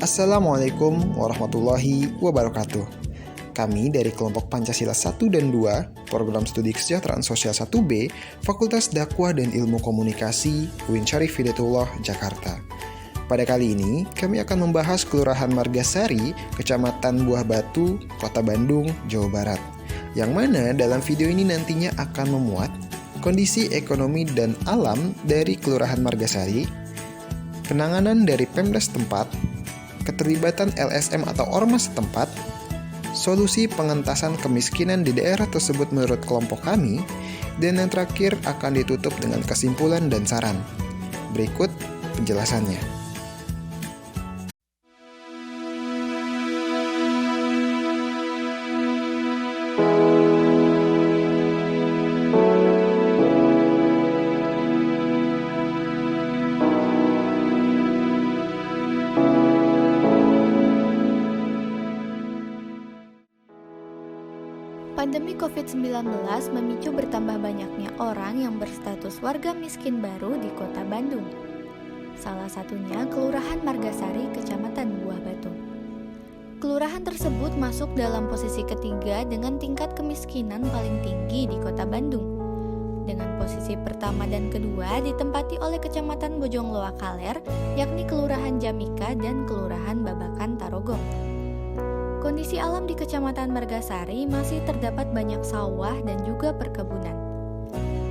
Assalamualaikum warahmatullahi wabarakatuh. Kami dari kelompok Pancasila 1 dan 2, Program Studi Kesejahteraan Sosial 1B, Fakultas Dakwah dan Ilmu Komunikasi, UIN Syarif Hidayatullah, Jakarta. Pada kali ini, kami akan membahas Kelurahan Margasari, Kecamatan Buah Batu, Kota Bandung, Jawa Barat. Yang mana dalam video ini nantinya akan memuat kondisi ekonomi dan alam dari Kelurahan Margasari, penanganan dari Pemda setempat, keterlibatan LSM atau ormas setempat, solusi pengentasan kemiskinan di daerah tersebut menurut kelompok kami, dan yang terakhir akan ditutup dengan kesimpulan dan saran. Berikut penjelasannya. Pandemi COVID-19 memicu bertambah banyaknya orang yang berstatus warga miskin baru di Kota Bandung. Salah satunya Kelurahan Margasari, Kecamatan Buah Batu. Kelurahan tersebut masuk dalam posisi ketiga dengan tingkat kemiskinan paling tinggi di Kota Bandung. Dengan posisi pertama dan kedua ditempati oleh Kecamatan Bojongloa Kaler, yakni Kelurahan Jamika dan Kelurahan Babakan Tarogong. Kondisi alam di Kecamatan Margasari masih terdapat banyak sawah dan juga perkebunan.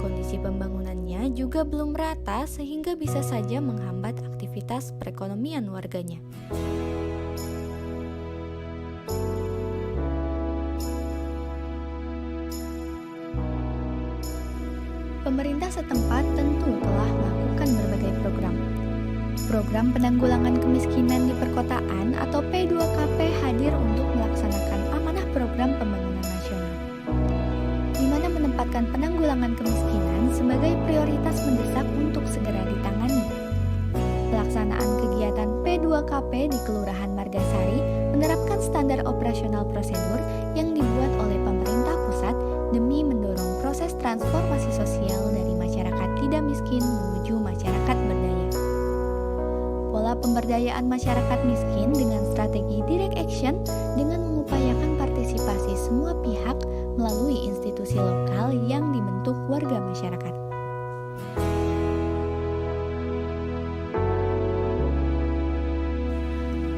Kondisi pembangunannya juga belum merata sehingga bisa saja menghambat aktivitas perekonomian warganya. Pemerintah setempat tentu telah melakukan berbagai Program penanggulangan kemiskinan di perkotaan atau P2KP hadir untuk melaksanakan amanah program pembangunan nasional, di mana menempatkan penanggulangan kemiskinan sebagai prioritas mendesak untuk segera ditangani. Pelaksanaan kegiatan P2KP di Kelurahan Margasari menerapkan standar operasional prosedur yang dibuat oleh pemerintah pusat demi mendorong proses transformasi sosial dari masyarakat tidak miskin menuju masyarakat berdaya. Pola pemberdayaan masyarakat miskin dengan strategi direct action dengan mengupayakan partisipasi semua pihak melalui institusi lokal yang dibentuk warga masyarakat.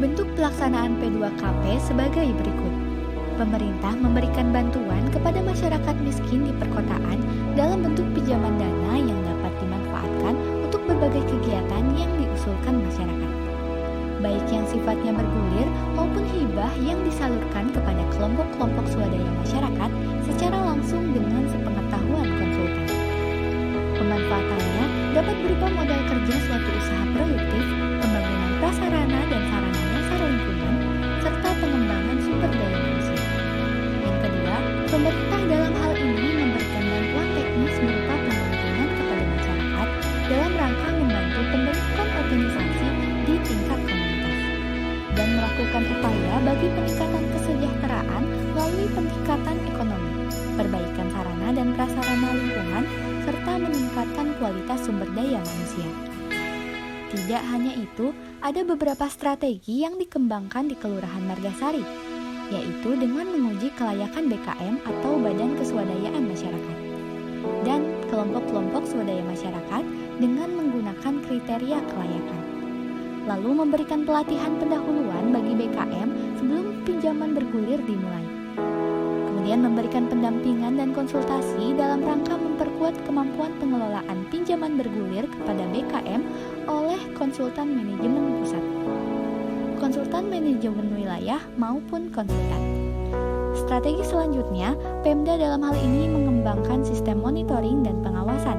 Bentuk pelaksanaan P2KP sebagai berikut. Pemerintah memberikan bantuan kepada masyarakat miskin di perkotaan dalam bentuk pinjaman dana yang dapat dimanfaatkan untuk berbagai kegiatan yang diusulkan masyarakat, baik yang sifatnya bergulir maupun hibah yang disalurkan kepada kelompok-kelompok swadaya masyarakat secara langsung dengan sepengetahuan konsultan. Pemanfaatannya dapat berupa modal kerja suatu usaha produktif, pembangunan prasarana dan sarana dasar lingkungan, serta pengembangan sumber daya manusia. Yang kedua, pemerintah dalam hal ini memberikan bantuan teknis berupa pendampingan kepada masyarakat dalam rangka membantu pembentukan organisasi di tingkat komunitas dan melakukan upaya bagi peningkatan kesejahteraan melalui peningkatan ekonomi, perbaikan sarana dan prasarana lingkungan, serta meningkatkan kualitas sumber daya manusia. Tidak hanya itu, ada beberapa strategi yang dikembangkan di Kelurahan Margasari, yaitu dengan menguji kelayakan BKM atau Badan Keswadayaan Masyarakat, dan kelompok-kelompok swadaya masyarakat dengan menggunakan kriteria kelayakan. Lalu memberikan pelatihan pendahuluan bagi BKM sebelum pinjaman bergulir dimulai. Kemudian memberikan pendampingan dan konsultasi dalam rangka memperkuat kemampuan pengelolaan pinjaman bergulir kepada BKM oleh konsultan manajemen pusat, konsultan manajemen wilayah maupun konsultan. Strategi selanjutnya, Pemda dalam hal ini mengembangkan sistem monitoring dan pengawasan.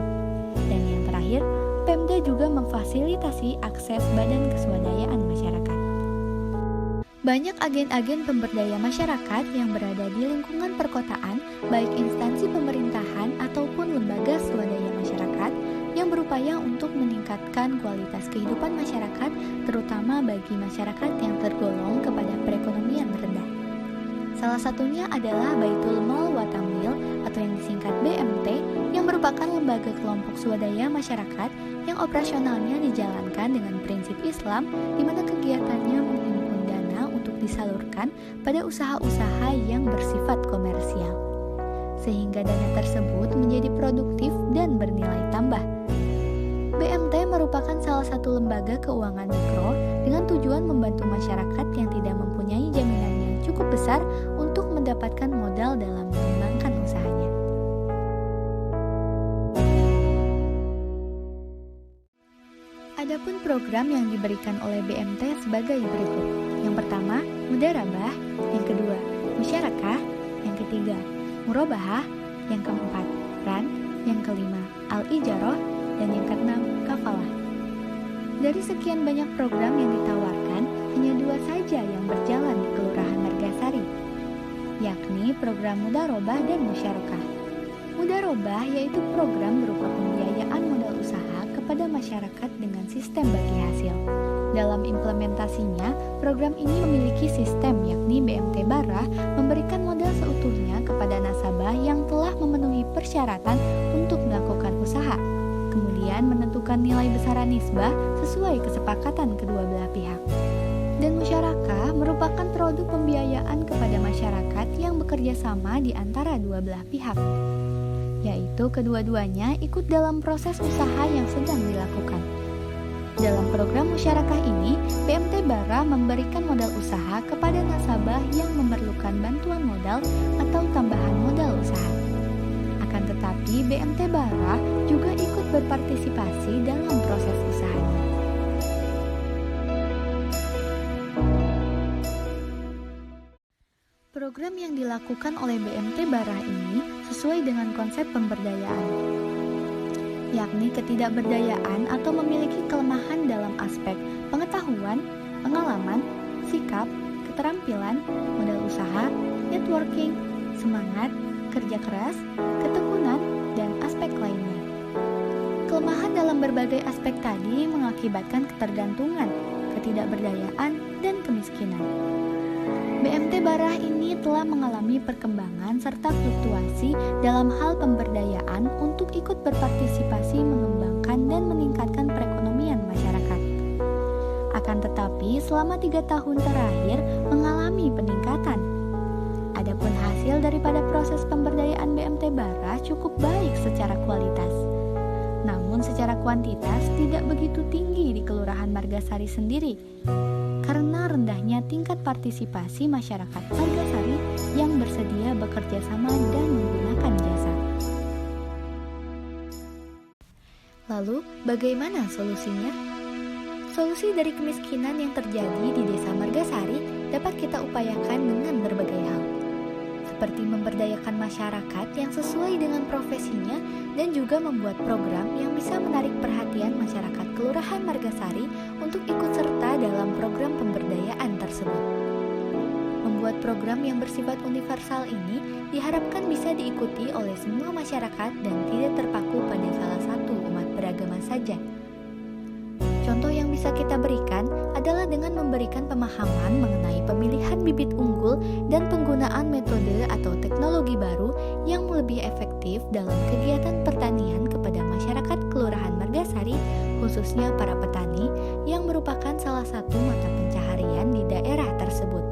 Dan yang terakhir, Pemda juga memfasilitasi akses badan keswadayaan masyarakat. Banyak agen-agen pemberdaya masyarakat yang berada di lingkungan perkotaan, baik instansi pemerintahan ataupun lembaga swadaya masyarakat, yang berupaya untuk meningkatkan kualitas kehidupan masyarakat, terutama bagi masyarakat yang tergolong kepada perekonomian rendah. Salah satunya adalah Baitul Mal wa Tamwil atau yang disingkat BMT, yang merupakan lembaga kelompok swadaya masyarakat yang operasionalnya dijalankan dengan prinsip Islam, di mana kegiatannya dialokasikan pada usaha-usaha yang bersifat komersial, sehingga dana tersebut menjadi produktif dan bernilai tambah. BMT merupakan salah satu lembaga keuangan mikro dengan tujuan membantu masyarakat yang tidak mempunyai jaminan yang cukup besar untuk mendapatkan modal dalam mengembangkan usahanya. Adapun program yang diberikan oleh BMT sebagai berikut. Yang pertama, Mudarabah. Yang kedua, Musyarakah. Yang ketiga, Murabahah. Yang keempat, Ran. Yang kelima, Al-Ijarah. Dan yang keenam, Kafalah. Dari sekian banyak program yang ditawarkan, hanya 2 saja yang berjalan di Kelurahan Margasari, yakni program Mudarobah dan Musyarakah. Mudarobah yaitu program berupa pembiayaan modal usaha kepada masyarakat dengan sistem bagi hasil. Dalam implementasinya, program ini memiliki sistem yakni BMT Bara memberikan modal seutuhnya kepada nasabah yang telah memenuhi persyaratan untuk melakukan usaha, kemudian menentukan nilai besaran nisbah sesuai kesepakatan kedua belah pihak. Dan musyarakah merupakan produk pembiayaan kepada masyarakat yang bekerja sama di antara dua belah pihak, yaitu kedua-duanya ikut dalam proses usaha yang sedang dilakukan. Dalam program musyarakah ini, BMT Bara memberikan modal usaha kepada nasabah yang memerlukan bantuan modal atau tambahan modal usaha. Akan tetapi, BMT Bara juga ikut berpartisipasi dalam proses usahanya. Program yang dilakukan oleh BMT Bara ini sesuai dengan konsep pemberdayaan, yakni ketidakberdayaan atau memiliki kelemahan dalam aspek pengetahuan, pengalaman, sikap, keterampilan, modal usaha, networking, semangat, kerja keras, ketekunan, dan aspek lainnya. Kelemahan dalam berbagai aspek tadi mengakibatkan ketergantungan, ketidakberdayaan, dan kemiskinan. BMT Bara ini telah mengalami perkembangan serta fluktuasi dalam hal pemberdayaan untuk ikut berpartisipasi mengembangkan dan meningkatkan perekonomian masyarakat. Akan tetapi, selama 3 tahun terakhir mengalami peningkatan. Adapun hasil daripada proses pemberdayaan BMT Bara cukup baik secara kualitas. Namun secara kuantitas tidak begitu tinggi di Kelurahan Margasari sendiri, karena rendahnya tingkat partisipasi masyarakat Margasari yang bersedia bekerja sama dan menggunakan jasa. Lalu, bagaimana solusinya? Solusi dari kemiskinan yang terjadi di Desa Margasari dapat kita upayakan dengan berbagai hal, seperti memberdayakan masyarakat yang sesuai dengan profesinya dan juga membuat program yang bisa menarik perhatian masyarakat Kelurahan Margasari untuk ikut serta dalam program pemberdayaan tersebut. Membuat program yang bersifat universal ini diharapkan bisa diikuti oleh semua masyarakat dan tidak terpaku pada salah satu umat beragama saja. Contoh yang bisa kita berikan adalah dengan memberikan pemahaman mengenai pemilihan bibit unggul dan penggunaan metode atau teknologi baru yang lebih efektif dalam kegiatan pertanian kepada masyarakat Kelurahan Margasari, khususnya para petani yang merupakan salah satu mata pencaharian di daerah tersebut.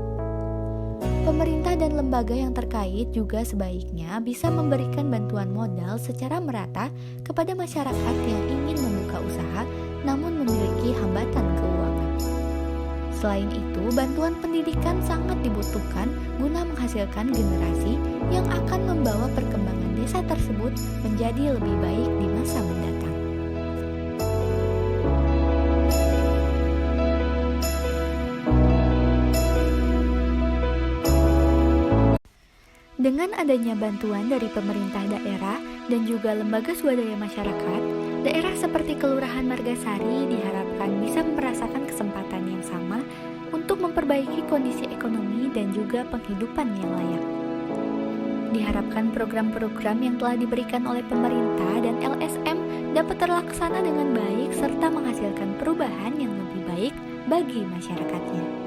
Pemerintah dan lembaga yang terkait juga sebaiknya bisa memberikan bantuan modal secara merata kepada masyarakat yang ingin membuka usaha namun memiliki hambatan keuangan. Selain itu, bantuan pendidikan sangat dibutuhkan guna menghasilkan generasi yang akan membawa perkembangan desa tersebut menjadi lebih baik di masa mendatang. Dengan adanya bantuan dari pemerintah daerah dan juga lembaga swadaya masyarakat, daerah seperti Kelurahan Margasari diharapkan bisa merasakan kesempatan yang sama untuk memperbaiki kondisi ekonomi dan juga penghidupan yang layak. Diharapkan program-program yang telah diberikan oleh pemerintah dan LSM dapat terlaksana dengan baik serta menghasilkan perubahan yang lebih baik bagi masyarakatnya.